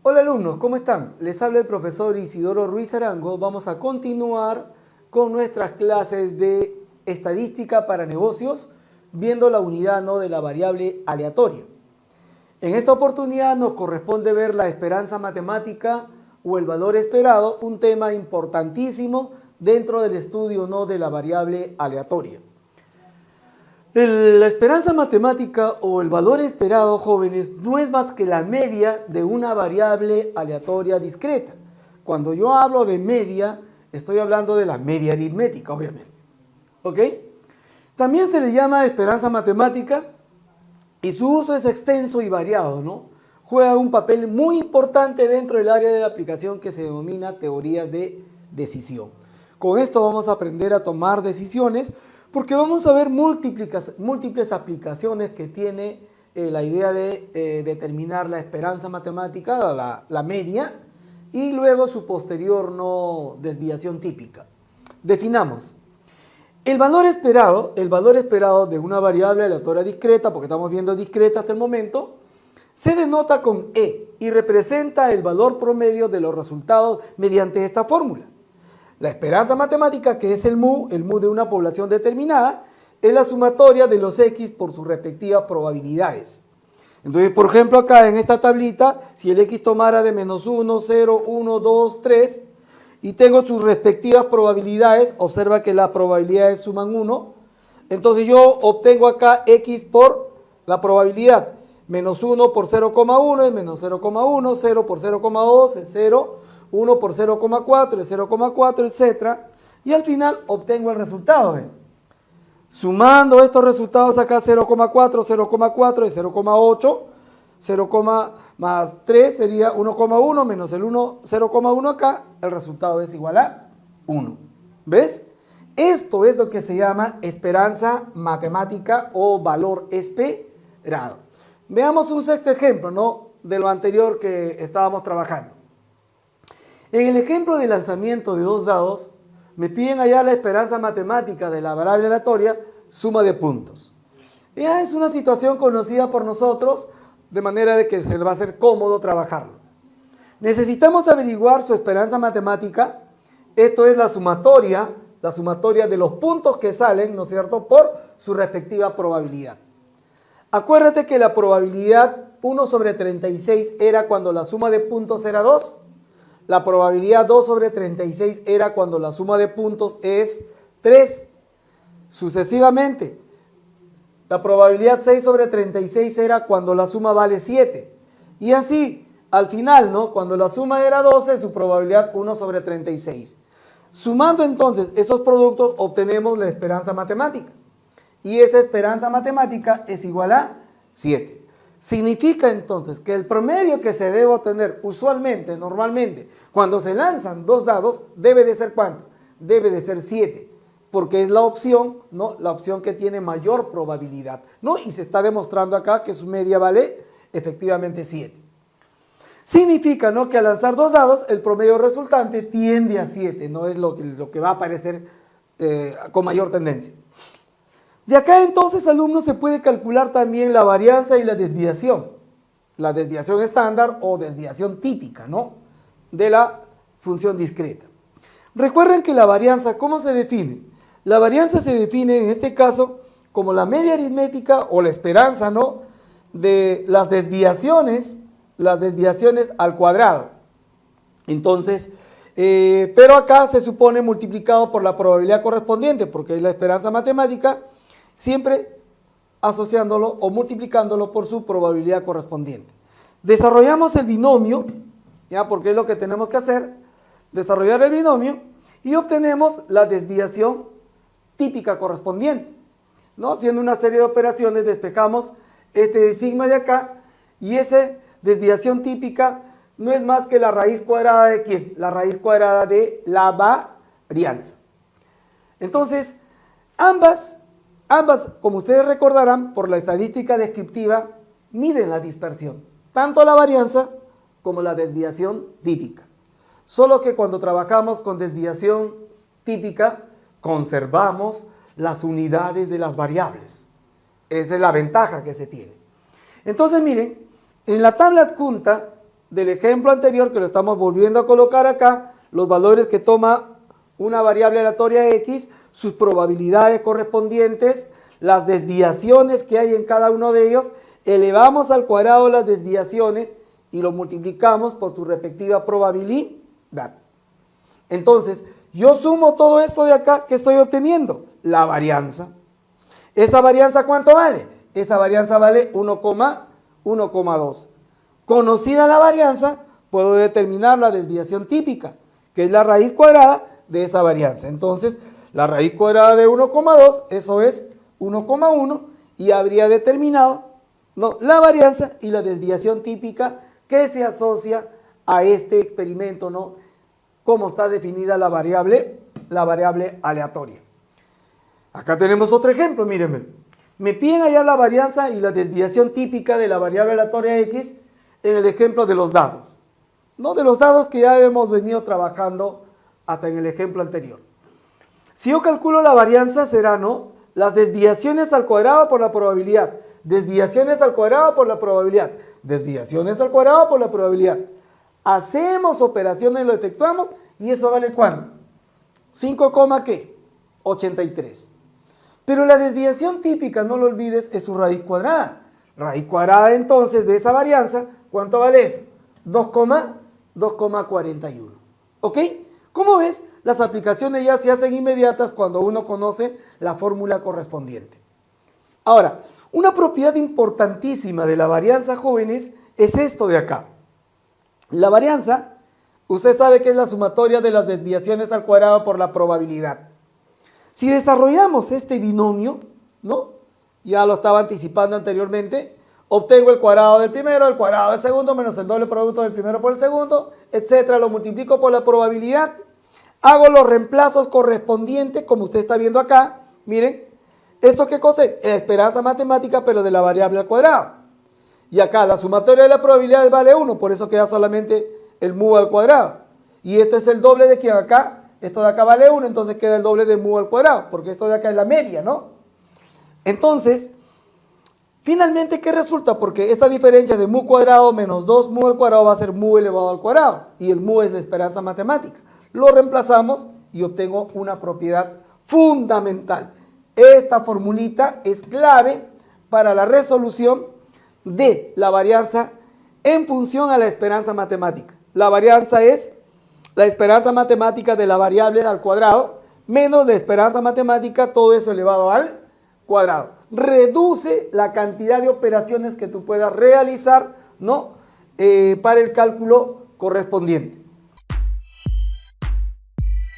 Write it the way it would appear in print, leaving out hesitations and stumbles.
Hola alumnos, ¿cómo están? Les habla el profesor Isidoro Ruiz Arango. Vamos a continuar con nuestras clases de estadística para negocios, viendo la unidad no de la variable aleatoria. En esta oportunidad nos corresponde ver la esperanza matemática o el valor esperado, un tema importantísimo dentro del estudio no de la variable aleatoria. La esperanza matemática o el valor esperado, jóvenes, no es más que la media de una variable aleatoria discreta. Cuando yo hablo de media, estoy hablando de la media aritmética, obviamente. ¿Ok? También se le llama esperanza matemática y su uso es extenso y variado, ¿no? Juega un papel muy importante dentro del área de la aplicación que se denomina teorías de decisión. Con esto vamos a aprender a tomar decisiones, porque vamos a ver múltiples aplicaciones que tiene la idea de determinar la esperanza matemática, la media, y luego su posterior no desviación típica. Definamos. El valor esperado de una variable aleatoria discreta, porque estamos viendo discreta hasta el momento, se denota con E y representa el valor promedio de los resultados mediante esta fórmula. La esperanza matemática, que es el mu de una población determinada, es la sumatoria de los X por sus respectivas probabilidades. Entonces, por ejemplo, acá en esta tablita, si el X tomara de menos 1, 0, 1, 2, 3, y tengo sus respectivas probabilidades, observa que las probabilidades suman 1, entonces yo obtengo acá X por la probabilidad. Menos 1 por 0,1 es menos 0,1, 0 por 0,2 es 0, 1 por 0,4 es 0,4, etc. Y al final obtengo el resultado. ¿Ven? Sumando estos resultados acá, 0,4, 0,4 es 0,8, 0, más 3 sería 1,1 menos el 0,1 acá, el resultado es igual a 1. ¿Ves? Esto es lo que se llama esperanza matemática o valor esperado. Veamos un sexto ejemplo, ¿no?, de lo anterior que estábamos trabajando. En el ejemplo de lanzamiento de dos dados, me piden hallar la esperanza matemática de la variable aleatoria suma de puntos. Ya es una situación conocida por nosotros, de manera de que se va a hacer cómodo trabajarlo. Necesitamos averiguar su esperanza matemática, esto es la sumatoria de los puntos que salen, ¿no es cierto?, por su respectiva probabilidad. Acuérdate que la probabilidad 1 sobre 36 era cuando la suma de puntos era 2. La probabilidad 2 sobre 36 era cuando la suma de puntos es 3. Sucesivamente, la probabilidad 6 sobre 36 era cuando la suma vale 7. Y así, al final, ¿no?, cuando la suma era 12, su probabilidad 1 sobre 36. Sumando entonces esos productos, obtenemos la esperanza matemática. Y esa esperanza matemática es igual a 7. Significa entonces que el promedio que se debe obtener usualmente, normalmente, cuando se lanzan dos dados, debe de ser ¿cuánto? Debe de ser 7, porque es la opción, ¿no?, la opción que tiene mayor probabilidad, ¿no? Y se está demostrando acá que su media vale efectivamente 7. Significa, ¿no?, que al lanzar dos dados, el promedio resultante tiende a 7, no es lo que va a aparecer con mayor tendencia. De acá entonces, alumnos, se puede calcular también la varianza y la desviación estándar o desviación típica, ¿no?, de la función discreta. Recuerden que la varianza, ¿cómo se define? La varianza se define en este caso como la media aritmética o la esperanza, ¿no?, de las desviaciones al cuadrado. Entonces, pero acá se supone multiplicado por la probabilidad correspondiente, porque es la esperanza matemática, siempre asociándolo o multiplicándolo por su probabilidad correspondiente. Desarrollamos el binomio, ya, porque es lo que tenemos que hacer, desarrollar el binomio, y obtenemos la desviación típica correspondiente, ¿no? Haciendo una serie de operaciones, despejamos este sigma de acá, y esa desviación típica no es más que la raíz cuadrada de ¿quién? La raíz cuadrada de la varianza. Entonces, ambas, como ustedes recordarán, por la estadística descriptiva, miden la dispersión, tanto la varianza como la desviación típica. Solo que cuando trabajamos con desviación típica, conservamos las unidades de las variables. Esa es la ventaja que se tiene. Entonces, miren, en la tabla adjunta del ejemplo anterior, que lo estamos volviendo a colocar acá, los valores que toma una variable aleatoria X, sus probabilidades correspondientes, las desviaciones que hay en cada uno de ellos, elevamos al cuadrado las desviaciones y lo multiplicamos por su respectiva probabilidad. Entonces, yo sumo todo esto de acá, ¿qué estoy obteniendo? La varianza. ¿Esa varianza cuánto vale? Esa varianza vale 1,2. Conocida la varianza, puedo determinar la desviación típica, que es la raíz cuadrada de esa varianza. Entonces, la raíz cuadrada de 1,2, eso es 1,1, y habría determinado, ¿no?, la varianza y la desviación típica que se asocia a este experimento, ¿no?, como está definida la variable aleatoria. Acá tenemos otro ejemplo, mírenme. Me piden hallar la varianza y la desviación típica de la variable aleatoria X en el ejemplo de los dados. No de los dados que ya hemos venido trabajando hasta en el ejemplo anterior. Si yo calculo la varianza será, ¿no?, las desviaciones al cuadrado por la probabilidad. Desviaciones al cuadrado por la probabilidad. Desviaciones al cuadrado por la probabilidad. Hacemos operaciones, lo efectuamos y eso vale ¿cuánto? 5,83. Pero la desviación típica, no lo olvides, es su raíz cuadrada. Raíz cuadrada entonces de esa varianza, ¿cuánto vale eso? 2,41. ¿Ok? Como ves, las aplicaciones ya se hacen inmediatas cuando uno conoce la fórmula correspondiente. Ahora, una propiedad importantísima de la varianza, jóvenes, es esto de acá. La varianza, usted sabe que es la sumatoria de las desviaciones al cuadrado por la probabilidad. Si desarrollamos este binomio, ¿no?, ya lo estaba anticipando anteriormente, obtengo el cuadrado del primero, el cuadrado del segundo, menos el doble producto del primero por el segundo, etcétera. Lo multiplico por la probabilidad, hago los reemplazos correspondientes, como usted está viendo acá. Miren, ¿esto qué cosa es? La esperanza matemática, pero de la variable al cuadrado. Y acá la sumatoria de la probabilidad vale 1, por eso queda solamente el mu al cuadrado. Y esto es el doble de que acá, esto de acá vale 1, entonces queda el doble de mu al cuadrado, porque esto de acá es la media, ¿no? Entonces, finalmente, ¿qué resulta? Porque esta diferencia de mu cuadrado menos 2 mu al cuadrado va a ser mu elevado al cuadrado. Y el mu es la esperanza matemática. Lo reemplazamos y obtengo una propiedad fundamental. Esta formulita es clave para la resolución de la varianza en función a la esperanza matemática. La varianza es la esperanza matemática de la variable al cuadrado menos la esperanza matemática, todo eso elevado al cuadrado. Reduce la cantidad de operaciones que tú puedas realizar, ¿no?, para el cálculo correspondiente.